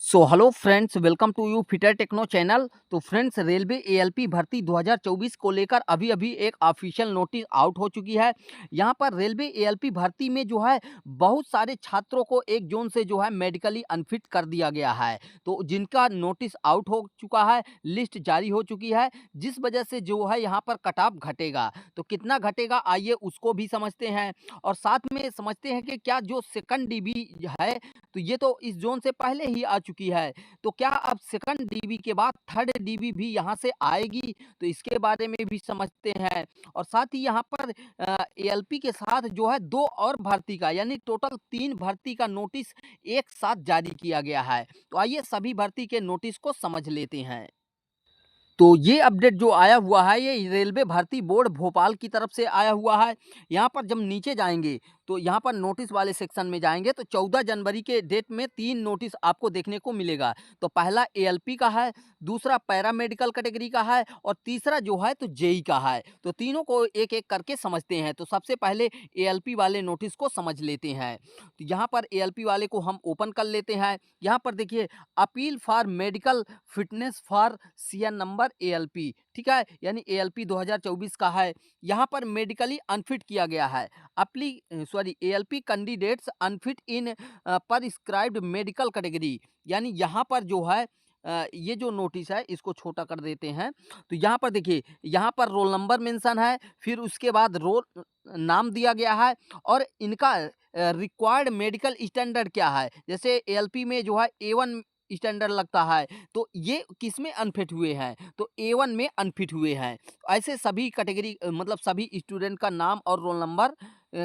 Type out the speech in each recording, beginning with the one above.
So hello friends, welcome to you fitter techno channel. तो friends, railway ALP भर्ती 2024 को लेकर अभी एक ऑफिशियल नोटिस आउट हो चुकी है। यहाँ पर रेलवे एएलपी भर्ती में जो है बहुत सारे छात्रों को एक जोन से जो है मेडिकली अनफिट कर दिया गया है। तो जिनका नोटिस आउट हो चुका है, लिस्ट जारी हो चुकी है, जिस वजह से जो है यहाँ पर कट ऑफ घटेगा। तो कितना घटेगा आइए उसको भी समझते हैं, और साथ में समझते हैं कि क्या जो सेकंड डीबी है तो ये तो इस ज़ोन से पहले ही आ चुकी है, तो क्या अब सेकंड डीबी के बाद थर्ड डीबी भी यहाँ से आएगी? तो इसके बारे में भी समझते हैं। और साथ ही यहाँ पर एएलपी के साथ जो है 2 और भर्ती का यानी टोटल 3 भर्ती का नोटिस एक साथ जारी किया गया है। तो आइए सभी भर्ती के नोटिस को समझ लेते हैं। तो ये अपडेट जो आया हुआ है ये रेलवे भर्ती बोर्ड भोपाल की तरफ से आया हुआ है। यहाँ पर जब नीचे जाएँगे तो यहाँ पर नोटिस वाले सेक्शन में जाएँगे तो 14 जनवरी के डेट में 3 नोटिस आपको देखने को मिलेगा। तो पहला एएलपी का है, दूसरा पैरामेडिकल कैटेगरी का है और तीसरा जो है तो जेईई का है। तो तीनों को एक-एक करके समझते हैं। तो सबसे पहले एएलपी वाले नोटिस को समझ लेते हैं। तो यहाँ पर एएलपी वाले को हम ओपन कर लेते हैं। यहाँ पर देखिए, appeal for medical fitness for CN number ALP, ठीक है, यानी एएलपी 2024 का है। यहाँ पर मेडिकली अनफिट किया गया है। एएलपी कैंडिडेट्स अनफिट इन प्रिस्क्राइब्ड मेडिकल कैटेगरी, यानी यहाँ पर जो है ये जो नोटिस है इसको छोटा कर देते हैं। तो यहाँ पर देखिए, यहाँ पर रोल नंबर मेंशन है, फिर उसके बाद रोल नाम दिया गया है और इनका रिक्वायर्ड मेडिकल स्टैंडर्ड क्या है। जैसे एएलपी में जो है ए1 स्टैंडर्ड लगता है, तो ये किस में अनफिट हुए हैं? तो ए1 में अनफिट हुए हैं। ऐसे सभी कैटेगरी मतलब सभी स्टूडेंट का नाम और रोल नंबर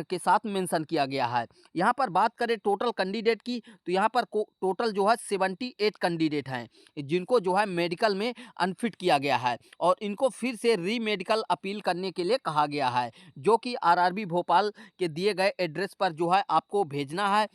के साथ मेंशन किया गया है। यहाँ पर बात करें टोटल कैंडिडेट की, तो यहाँ पर टोटल जो है 78 कैंडिडेट हैं, जिनको जो है मेडिकल में अनफिट किया गया है और इनको फिर से री मेडिकल अपील करने के लिए कहा गया है, जो कि आरआरबी भोपाल के दिए गए एड्रेस पर जो है आपको भेजना है।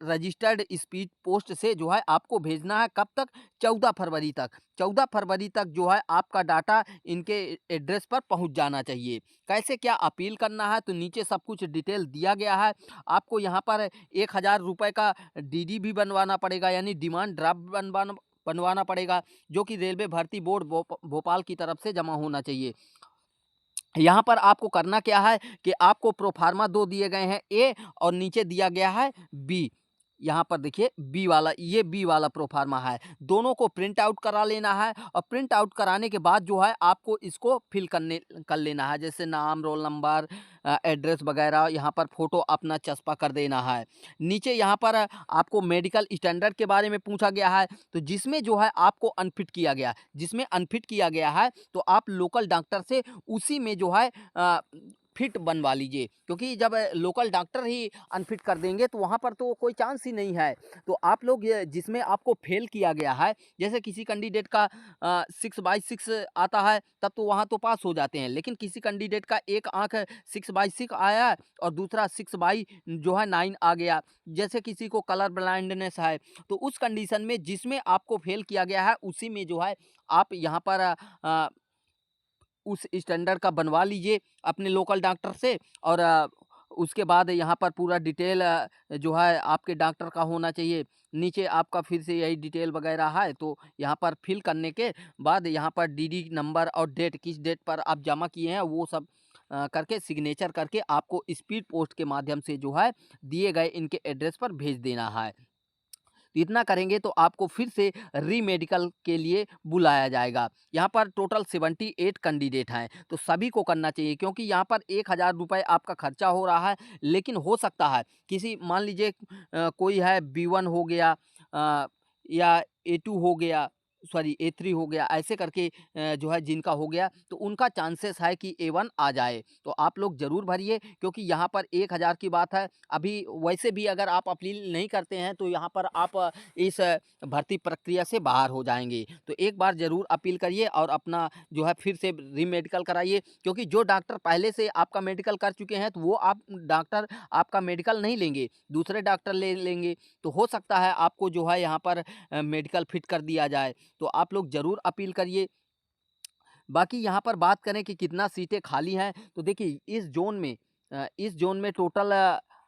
रजिस्टर्ड स्पीड पोस्ट से जो है आपको भेजना है, कब तक? 14 फरवरी तक। 14 फरवरी तक जो है आपका डाटा इनके एड्रेस पर पहुंच जाना चाहिए। कैसे क्या अपील करना है तो नीचे सब कुछ डिटेल दिया गया है। आपको यहाँ पर 1000 रुपये का डीडी भी बनवाना पड़ेगा, यानी डिमांड ड्राफ्ट बनवाना पड़ेगा, जो कि रेलवे भर्ती बोर्ड भोपाल की तरफ से जमा होना चाहिए। यहाँ पर आपको करना क्या है कि आपको प्रोफार्मा 2 दिए गए हैं, ए, और नीचे दिया गया है बी। यहाँ पर देखिए बी वाला, ये बी वाला प्रोफार्मा है। दोनों को प्रिंट आउट करा लेना है और प्रिंट आउट कराने के बाद जो है आपको इसको फिल कर लेना है, जैसे नाम, रोल नंबर, एड्रेस वगैरह। यहाँ पर फ़ोटो अपना चस्पा कर देना है। नीचे यहाँ पर आपको मेडिकल स्टैंडर्ड के बारे में पूछा गया है, तो जिसमें जो है आपको अनफिट किया गया, जिसमें अनफिट किया गया है तो आप लोकल डॉक्टर से उसी में जो है फिट बनवा लीजिए, क्योंकि जब लोकल डॉक्टर ही अनफिट कर देंगे तो वहाँ पर तो कोई चांस ही नहीं है। तो आप लोग ये जिसमें आपको फेल किया गया है, जैसे किसी कैंडिडेट का 6/6 आता है तब तो वहाँ तो पास हो जाते हैं, लेकिन किसी कैंडिडेट का एक आँख 6/6 आया है और दूसरा 6/9 आ गया, जैसे किसी को कलर ब्लाइंडनेस है, तो उस कंडीशन में जिसमें आपको फेल किया गया है उसी में जो है आप यहाँ पर उस स्टैंडर्ड का बनवा लीजिए अपने लोकल डॉक्टर से। और उसके बाद यहाँ पर पूरा डिटेल जो है आपके डॉक्टर का होना चाहिए। नीचे आपका फिर से यही डिटेल वगैरह है, तो यहाँ पर फिल करने के बाद यहाँ पर डीडी नंबर और डेट, किस डेट पर आप जमा किए हैं वो सब करके सिग्नेचर करके आपको स्पीड पोस्ट के माध्यम से जो है दिए गए इनके एड्रेस पर भेज देना है। तो इतना करेंगे तो आपको फिर से री मेडिकल के लिए बुलाया जाएगा। यहाँ पर टोटल 78 कैंडिडेट हैं, तो सभी को करना चाहिए, क्योंकि यहाँ पर 1000 रुपये आपका खर्चा हो रहा है। लेकिन हो सकता है किसी, मान लीजिए कोई है B1 हो गया, या A2 हो गया, सॉरी A3 हो गया, ऐसे करके जो है जिनका हो गया तो उनका चांसेस है कि A1 आ जाए। तो आप लोग ज़रूर भरिए, क्योंकि यहाँ पर 1000 की बात है। अभी वैसे भी अगर आप अपील नहीं करते हैं तो यहाँ पर आप इस भर्ती प्रक्रिया से बाहर हो जाएँगे। तो एक बार ज़रूर अपील करिए और अपना जो है फिर से री-मेडिकल कराइए, क्योंकि जो डॉक्टर पहले से आपका मेडिकल कर चुके हैं तो वो आप डॉक्टर आपका मेडिकल नहीं लेंगे, दूसरे डॉक्टर ले लेंगे। तो हो सकता है आपको जो है यहाँ पर मेडिकल फिट कर दिया जाए। तो आप लोग ज़रूर अपील करिए। बाकी यहाँ पर बात करें कि कितना सीटें खाली हैं, तो देखिए इस ज़ोन में टोटल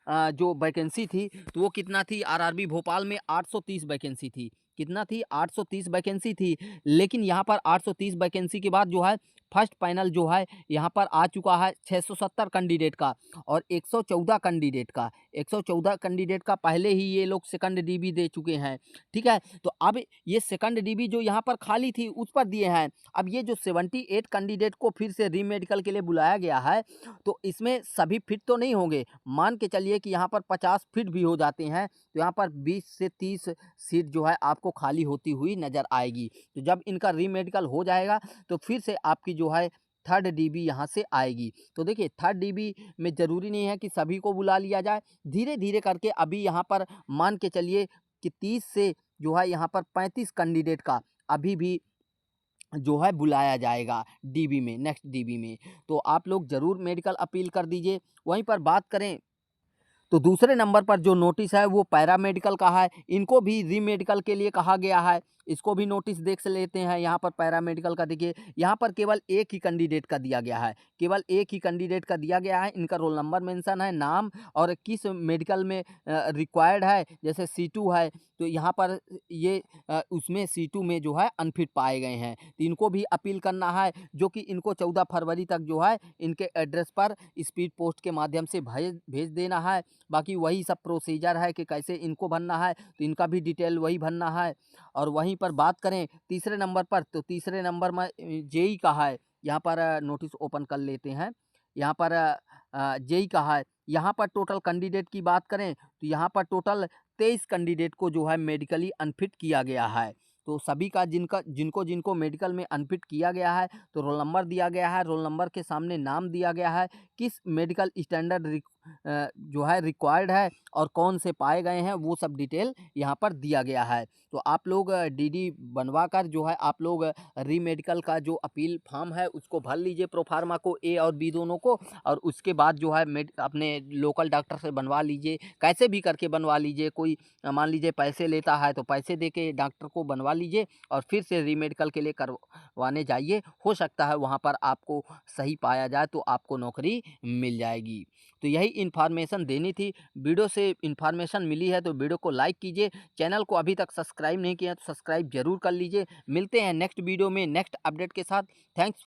जो वैकेंसी थी तो वो कितना थी, आरआरबी भोपाल में 830 वैकेंसी थी, कितना थी 830 वैकेंसी थी, लेकिन यहाँ पर 830 वैकेंसी के बाद जो है फर्स्ट पैनल जो है यहाँ पर आ चुका है 670 कैंडिडेट का और 114 कैंडिडेट का, 114 कैंडिडेट का पहले ही ये लोग सेकंड डीबी दे चुके हैं। ठीक है, तो अब ये सेकंड डीबी जो यहाँ पर खाली थी उस पर दिए हैं। अब ये जो 78 कैंडिडेट को फिर से री मेडिकल के लिए बुलाया गया है, तो इसमें सभी फिट तो नहीं होंगे, मान के चलिए कि यहाँ पर 50 फिट भी हो जाते हैं, तो यहाँ पर 20 से 30 सीट जो है आपको खाली होती हुई नज़र आएगी। तो जब इनका री मेडिकल हो जाएगा तो फिर से आपकी जो है थर्ड डीबी यहाँ से आएगी। तो देखिए थर्ड डीबी में ज़रूरी नहीं है कि सभी को बुला लिया जाए, धीरे धीरे करके अभी यहाँ पर मान के चलिए कि 30 से जो है यहाँ पर 35 कैंडिडेट का अभी भी जो है बुलाया जाएगा डीबी में, नेक्स्ट डीबी में। तो आप लोग ज़रूर मेडिकल अपील कर दीजिए। वहीं पर बात करें तो दूसरे नंबर पर जो नोटिस है वो पैरामेडिकल का है, इनको भी री मेडिकल के लिए कहा गया है, इसको भी नोटिस देख से लेते हैं। यहाँ पर पैरामेडिकल का देखिए, यहाँ पर केवल एक ही कैंडिडेट का दिया गया है, केवल एक ही कैंडिडेट का दिया गया है। इनका रोल नंबर मेंशन है, नाम और किस मेडिकल में रिक्वायर्ड है, जैसे C2 है तो यहाँ पर ये उसमें C2 में जो है अनफिट पाए गए हैं, तो इनको भी अपील करना है, जो कि इनको 14 फरवरी तक जो है इनके एड्रेस पर स्पीड पोस्ट के माध्यम से भेज देना है। बाकी वही सब प्रोसीजर है कि कैसे इनको भरना है, तो इनका भी डिटेल वही भरना है। और वहीं पर बात करें तीसरे नंबर पर, तो तीसरे नंबर में जेई का है, यहाँ पर नोटिस ओपन कर लेते हैं। यहाँ पर जेई का है, यहाँ पर टोटल कैंडिडेट की बात करें तो यहाँ पर टोटल 23 कैंडिडेट को जो है मेडिकली अनफिट किया गया है। तो सभी का जिनको जिनको मेडिकल में अनफिट किया गया है तो रोल नंबर दिया गया है, रोल नंबर के सामने नाम दिया गया है, किस मेडिकल स्टैंडर्ड जो है रिक्वायर्ड है और कौन से पाए गए हैं, वो सब डिटेल यहाँ पर दिया गया है। तो आप लोग डीडी बनवा कर जो है आप लोग री मेडिकल का जो अपील फॉर्म है उसको भर लीजिए, प्रोफार्मा को, ए और बी दोनों को, और उसके बाद जो है अपने लोकल डॉक्टर से बनवा लीजिए, कैसे भी करके बनवा लीजिए। कोई मान लीजिए पैसे लेता है तो पैसे दे के डॉक्टर को बनवा लीजिए और फिर से री मेडिकल के लिए करवाने जाइए, हो सकता है वहाँ पर आपको सही पाया जाए तो आपको नौकरी मिल जाएगी। तो यही इन्फॉर्मेशन देनी थी। वीडियो से इन्फॉर्मेशन मिली है तो वीडियो को लाइक कीजिए, चैनल को अभी तक सब्सक्राइब नहीं किया तो सब्सक्राइब जरूर कर लीजिए। मिलते हैं नेक्स्ट वीडियो में नेक्स्ट अपडेट के साथ। थैंक्स